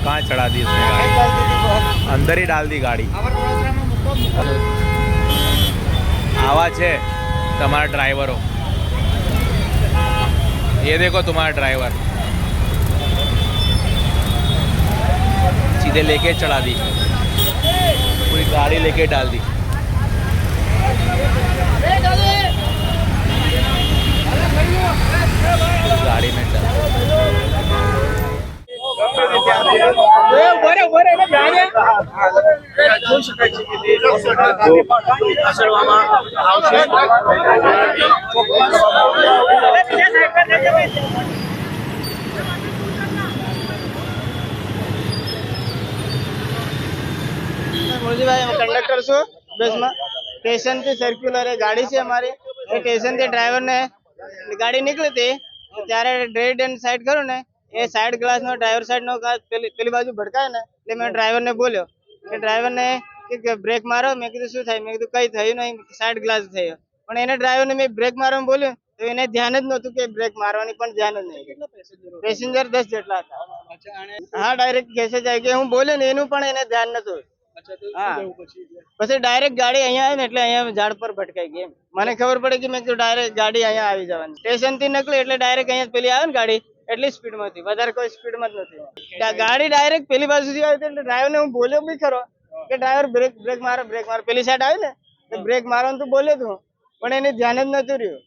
कहाँ चढ़ा दी उसने गाड़ी? अंदर ही डाल दी गाड़ी। आवाज है तुम्हारा ड्राइवर हो, ये देखो तुम्हारा ड्राइवर सीधे लेके चढ़ा दी, पूरी गाड़ी लेके डाल दी। गाड़ी में चल ભાઈ કંડક્ટર છું બસમાં સ્ટેશન થી સર્ક્યુલર ગાડી છે અમારી સ્ટેશન થી ડ્રાઈવર ને ગાડી નીકળી હતી ત્યારે રેડ એન્ડ સાઈડ કરું ને એ સાઈડ ગ્લાસ નો ડ્રાઈવર સાઈડ નો પેલી બાજુ ભડકાય ને એટલે મેં ડ્રાઈવર ને બોલ્યો કે ડ્રાઈવર ને કે બ્રેક મારો। મેં કીધું શું થાય? મેં કીધું કઈ થયું નહીં, સાઈડ ગ્લાસ થયો। પણ એને ડ્રાઈવર ને મેં બ્રેક મારવાનું બોલ્યું તો એને ધ્યાન જ નહોતું કે બ્રેક મારવાની પણ ધ્યાન જ નહીં। પેસેન્જર 10 જેટલા હતા। હા ડાયરેક્ટ કેસે જાય કે હું બોલ્યો ને એનું પણ એને ધ્યાન નતું। પછી ડાયરેક્ટ ગાડી અહીંયા આવી ને એટલે અહીંયા ઝાડ પર ભટકાઈ ગઈ। મને ખબર પડી કે મેં કીધું ડાયરેક્ટ ગાડી અહીંયા આવી જવાની। સ્ટેશન થી નીકળી એટલે ડાયરેક્ટ અહીંયા પેલી આવે ને ગાડી એટલી સ્પીડમાં હતી, વધારે કોઈ સ્પીડમાં જ નથી। ગાડી ડાયરેક્ટ પેલી બાજુ સુધી આવી એટલે ડ્રાઈવર ને હું બોલ્યો બી ખરો કે ડ્રાઈવર બ્રેક મારો બ્રેક મારો। પેલી સાઈડ આવી ને તો બ્રેક મારવાનું તો બોલ્યો તું પણ એને ધ્યાન જ નતું રહ્યું।